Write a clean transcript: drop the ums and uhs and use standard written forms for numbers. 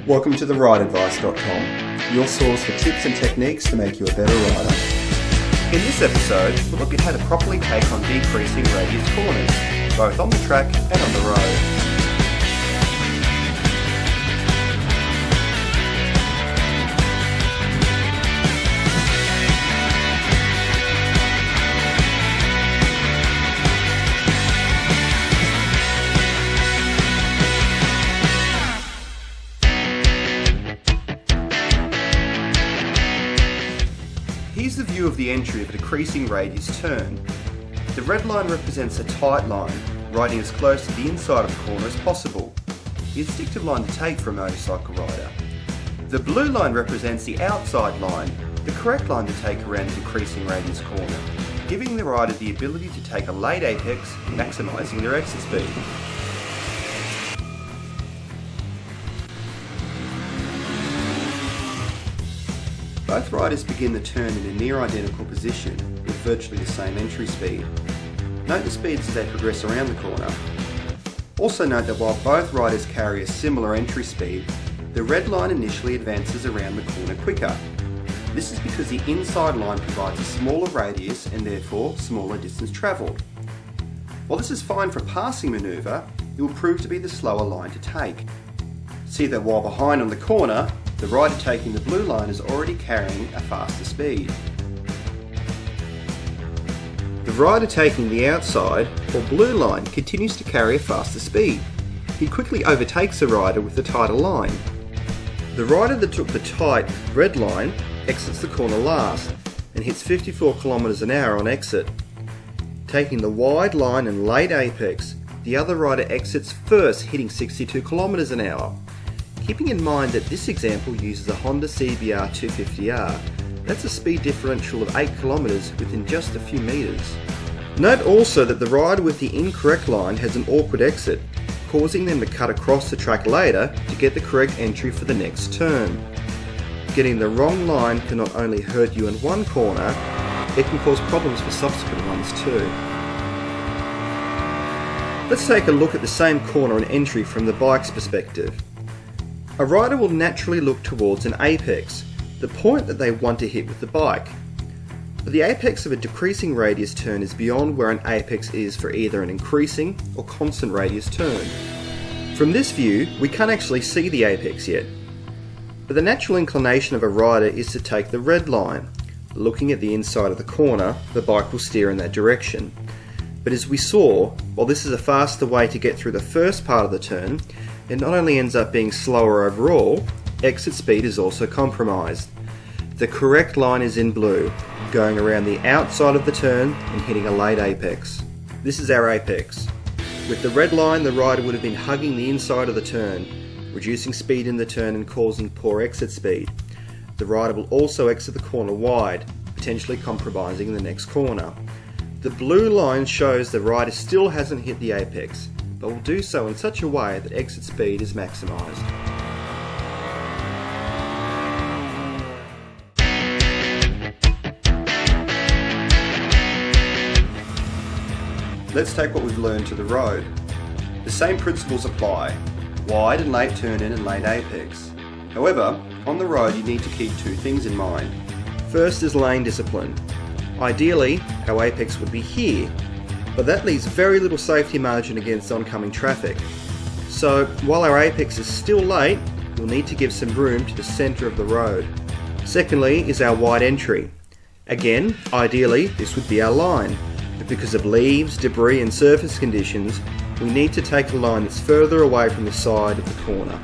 Welcome to the rideadvice.com, your source for tips and techniques to make you a better rider. In this episode, we'll look at how to properly take on decreasing radius corners, both on the track and on the road. Here's the view of the entry of a decreasing radius turn. The red line represents a tight line, riding as close to the inside of the corner as possible. The instinctive line to take for a motorcycle rider. The blue line represents the outside line, the correct line to take around a decreasing radius corner, giving the rider the ability to take a late apex, maximising their exit speed. Both riders begin the turn in a near identical position with virtually the same entry speed. Note the speeds as they progress around the corner. Also note that while both riders carry a similar entry speed, the red line initially advances around the corner quicker. This is because the inside line provides a smaller radius and therefore smaller distance travelled. While this is fine for a passing manoeuvre, it will prove to be the slower line to take. See that while behind on the corner, the rider taking the blue line is already carrying a faster speed. The rider taking the outside or blue line continues to carry a faster speed. He quickly overtakes the rider with the tighter line. The rider that took the tight red line exits the corner last and hits 54 km an hour on exit. Taking the wide line and late apex, the other rider exits first, hitting 62 km an hour. Keeping in mind that this example uses a Honda CBR 250R, that's a speed differential of 8 km within just a few metres. Note also that the rider with the incorrect line has an awkward exit, causing them to cut across the track later to get the correct entry for the next turn. Getting the wrong line can not only hurt you in one corner, it can cause problems for subsequent ones too. Let's take a look at the same corner and entry from the bike's perspective. A rider will naturally look towards an apex, the point that they want to hit with the bike. But the apex of a decreasing radius turn is beyond where an apex is for either an increasing or constant radius turn. From this view, we can't actually see the apex yet. But the natural inclination of a rider is to take the red line. Looking at the inside of the corner, the bike will steer in that direction. But as we saw, while this is a faster way to get through the first part of the turn, it not only ends up being slower overall, exit speed is also compromised. The correct line is in blue, going around the outside of the turn and hitting a late apex. This is our apex. With the red line, the rider would have been hugging the inside of the turn, reducing speed in the turn and causing poor exit speed. The rider will also exit the corner wide, potentially compromising the next corner. The blue line shows the rider still hasn't hit the apex, but will do so in such a way that exit speed is maximised. Let's take what we've learned to the road. The same principles apply: wide and late turn in and late apex. However, on the road you need to keep two things in mind. First is lane discipline. Ideally, our apex would be here, but that leaves very little safety margin against oncoming traffic. So while our apex is still late, we'll need to give some room to the centre of the road. Secondly is our wide entry. Again, ideally this would be our line, but because of leaves, debris and surface conditions, we need to take a line that's further away from the side of the corner.